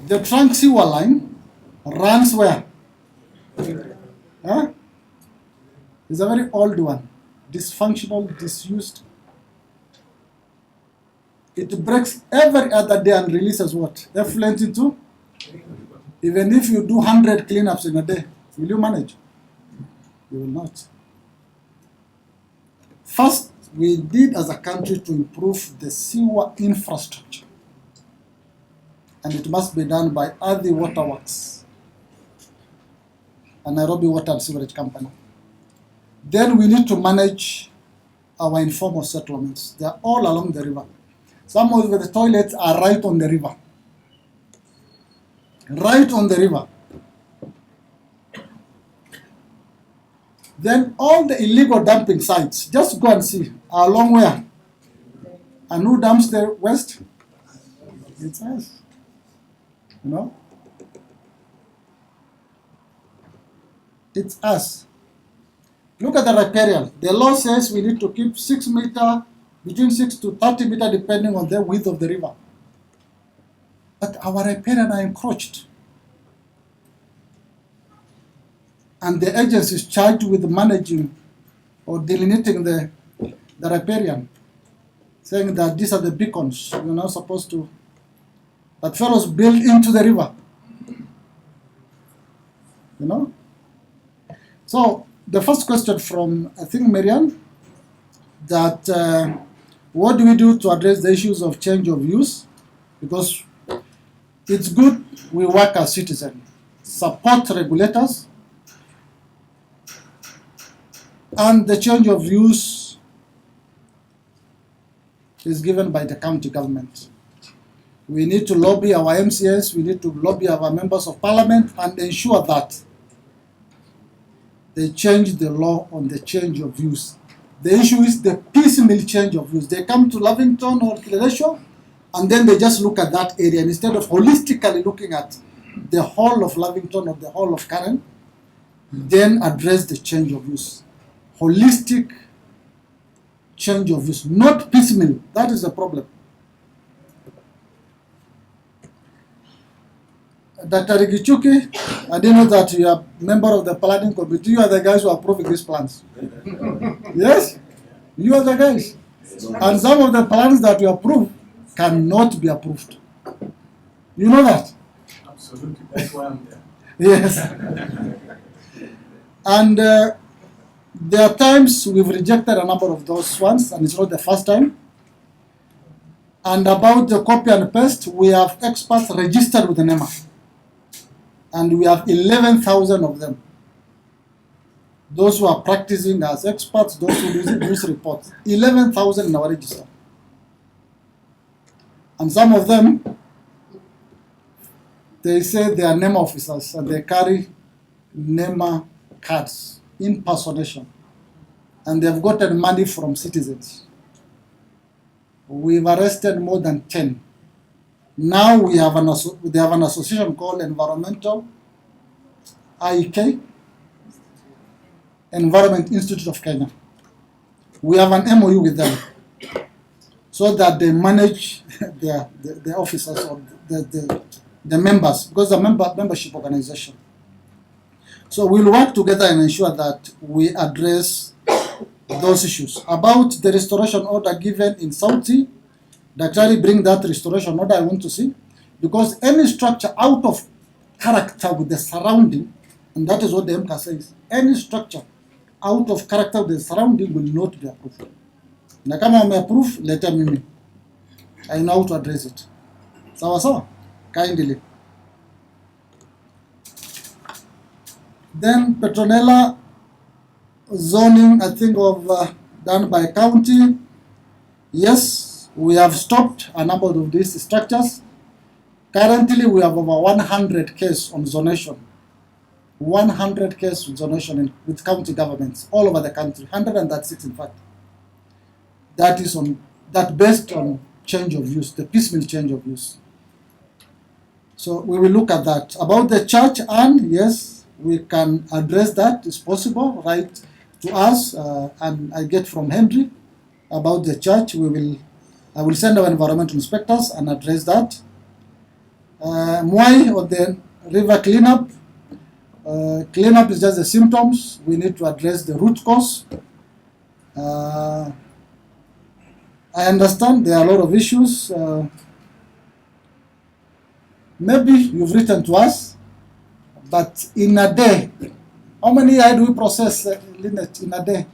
The trunk sewer line runs where? Huh? It's a very old one, dysfunctional, disused. It breaks every other day and releases what? Effluent into? Even if you do 100 cleanups in a day, will you manage? You will not. First, we did as a country to improve the sewer infrastructure. And it must be done by Ardhi Waterworks, a Nairobi Water and Sewerage Company. Then we need to manage our informal settlements. They are all along the river. Some of the toilets are right on the river. Right on the river. Then all the illegal dumping sites, just go and see, are along where? And who dumps the waste? It's us. You know? It's us. Look at the riparian. The law says we need to keep 6 meters, between 6 to 30 meters, depending on the width of the river. But our riparian are encroached. And the agency is charged with managing or delineating the riparian, saying that these are the beacons, you're not supposed to. But fellows build into the river. You know? So the first question from, I think, Marianne, that what do we do to address the issues of change of use? Because it's good we work as citizens, support regulators, and the change of use is given by the county government. We need to lobby our MCS, we need to lobby our members of parliament and ensure that they change the law on the change of use. The issue is the piecemeal change of use. They come to Lavington or Kileleshwa and then they just look at that area instead of holistically looking at the whole of Lavington or the whole of Karen, then address the change of use. Holistic change of use, not piecemeal. That is the problem. Dr. Rigichuki, I didn't know that you are a member of the planning committee. You are the guys who are approving these plans. Yes? You are the guys. And some of the plans that you approve cannot be approved. You know that? Absolutely. That's why I'm there. Yes. And there are times we've rejected a number of those ones, and it's not the first time. And about the copy and paste, we have experts registered with the Nema. And we have 11,000 of them. Those who are practicing as experts, those who produce reports. 11,000 in our register. And some of them, they say they are Nema officers and they carry Nema cards, impersonation. And they've gotten money from citizens. We've arrested more than 10. Now they have an association called Environmental IEK, Environment Institute of Kenya. We have an MOU with them so that they manage the officers or the members, because the membership organization. So we'll work together and ensure that we address those issues. About the restoration order given in Sauti, Daktari, bring that restoration order I want to see, because any structure out of character with the surrounding, and that is what the MCA says, any structure out of character with the surrounding will not be approved. Na kama wameapprove, leta mimi. I know how to address it. Sawa sawa? Kindly. Then Petronella zoning, I think done by county. Yes, we have stopped a number of these structures. Currently, we have over 100 cases on zonation. 100 cases on zonation with county governments all over the country. 136, in fact. That is based on change of use, the piecemeal change of use. So we will look at that. About the church, and yes, we can address that. It's possible, right? To us, and I get from Henry about the church. I will send our environmental inspectors and address that. Mwai or the river cleanup. Cleanup is just the symptoms. We need to address the root cause. I understand there are a lot of issues. Maybe you've written to us, but in a day, how many AI do we process, Lynette, in a day?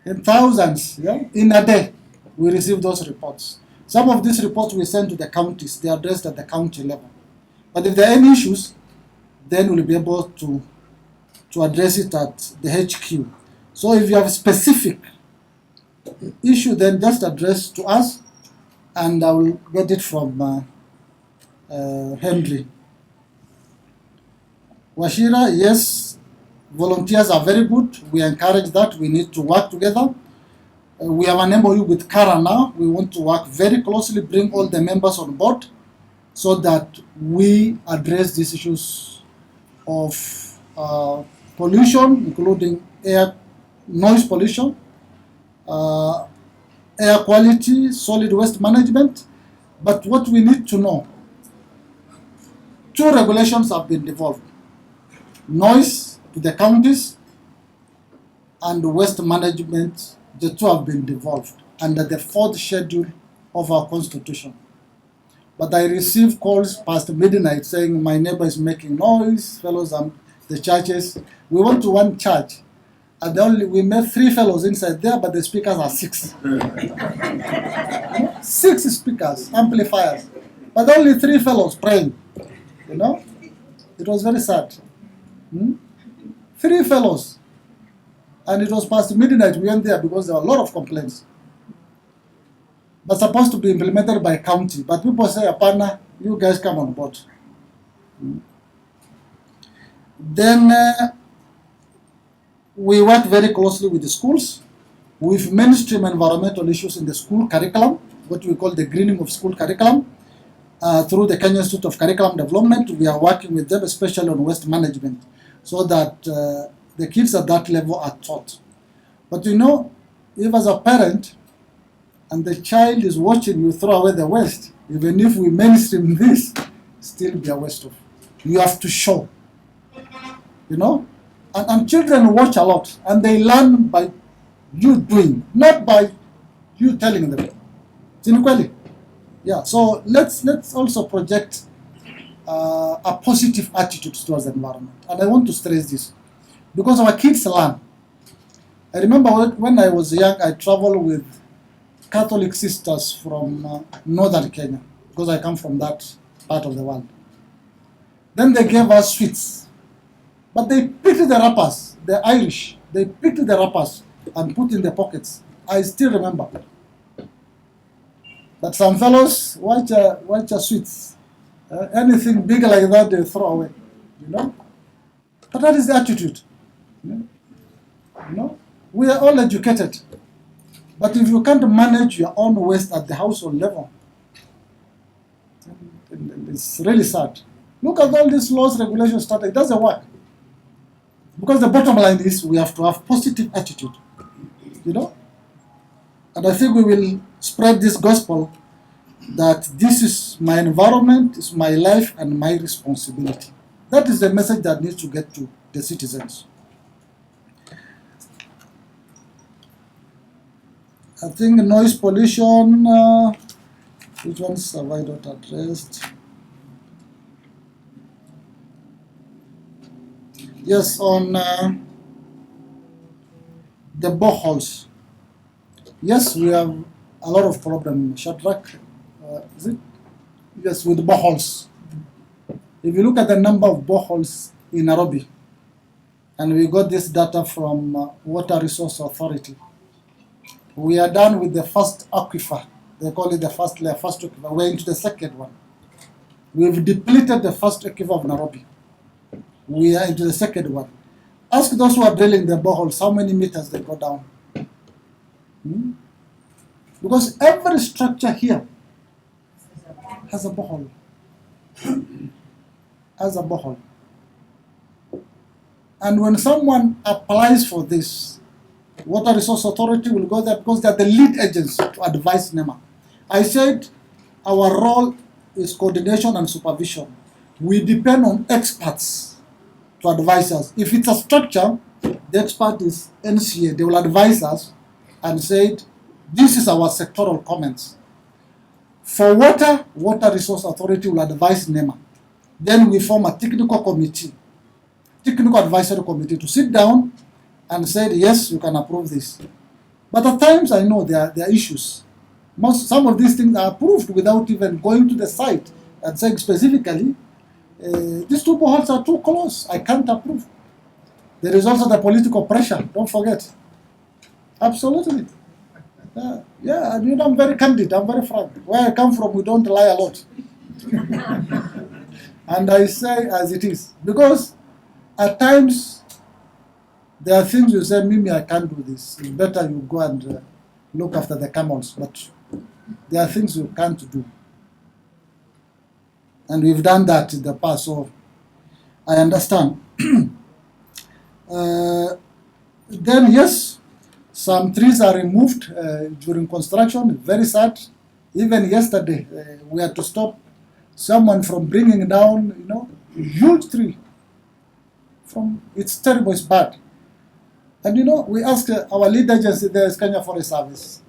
In thousands, yeah? In a day, we receive those reports. Some of these reports we send to the counties. They are addressed at the county level. But if there are any issues, then we'll be able to address it at the HQ. So if you have a specific issue, then just address to us, and I will get it from Henry. Washira, yes, volunteers are very good. We encourage that. We need to work together. We have an MOU with Kara now. We want to work very closely, bring all the members on board so that we address these issues of pollution, including noise pollution, air quality, solid waste management. But what we need to know, 2 regulations have been developed. Noise to the counties and waste management, the 2 have been devolved under the 4th schedule of our constitution. But I receive calls past midnight saying my neighbor is making noise, fellows, the churches. We went to one church, and we met 3 fellows inside there, but the speakers are 6. 6 speakers, amplifiers, but only 3 fellows praying. You know, it was very sad. 3 fellows. And it was past midnight. We went there because there were a lot of complaints. But supposed to be implemented by county. But people say, Apana, you guys come on board. Then we work very closely with the schools with mainstream environmental issues in the school curriculum, what we call the greening of school curriculum. Through the Kenya Institute of Curriculum Development, we are working with them, especially on waste management, so that the kids at that level are taught. But you know, if as a parent and the child is watching you throw away the waste, even if we mainstream this, still be a waste of. You have to show, you know, and children watch a lot, and they learn by you doing, not by you telling them. Inequality. Yeah. So let's also project a positive attitude towards the environment, and I want to stress this because our kids learn. I remember when I was young, I traveled with Catholic sisters from northern Kenya, because I come from that part of the world. Then they gave us sweets, but they picked the wrappers, the Irish, they picked the wrappers and put in their pockets. I still remember. But some fellows watch a sweets. Anything big like that, they throw away, you know. But that is the attitude. You know, we are all educated. But if you can't manage your own waste at the household level, it's really sad. Look at all these laws, regulations, stuff. It doesn't work. Because the bottom line is we have to have positive attitude, you know. And I think we will spread this gospel that this is my environment, it's my life and my responsibility. That is the message that needs to get to the citizens. I think noise pollution, which ones have I not addressed? Yes, on the boreholes. Yes, we have a lot of problem. Shadrach, is it? Yes, with boreholes. If you look at the number of boreholes in Nairobi, and we got this data from Water Resource Authority, we are done with the first aquifer. They call it the first layer, first aquifer. We're into the second one. We've depleted the first aquifer of Nairobi. We are into the second one. Ask those who are drilling the boreholes how many meters they go down. Because every structure here has a borehole. Has a borehole. And when someone applies for this, Water Resource Authority will go there because they are the lead agents to advise Nema. I said our role is coordination and supervision. We depend on experts to advise us. If it's a structure, the expert is NCA. They will advise us and say, this is our sectoral comments. For water, Water Resource Authority will advise Nema. Then we form a technical committee, technical advisory committee to sit down and say, yes, you can approve this. But at times I know there are issues. Some of these things are approved without even going to the site and saying specifically, these two boreholes are too close, I can't approve. There is also the political pressure, don't forget. Absolutely. Yeah, and you know, I'm very candid, I'm very frank. Where I come from, we don't lie a lot. And I say as it is. Because at times, there are things you say, Mimi, I can't do this. It's better you go and look after the camels. But there are things you can't do. And we've done that in the past, so I understand. Then, yes, some trees are removed during construction, very sad. Even yesterday, we had to stop someone from bringing down, you know, a huge tree. It's terrible, it's bad. And you know, we asked our lead agency, there is Kenya Forest Service,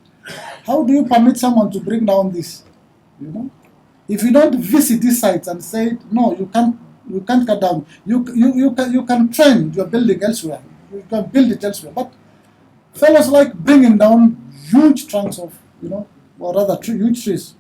how do you permit someone to bring down this? You know, if you don't visit these sites and say, no, you can't cut down. You can train your building elsewhere. You can build it elsewhere. But fellows like bringing down huge trunks of, you know, or rather huge trees.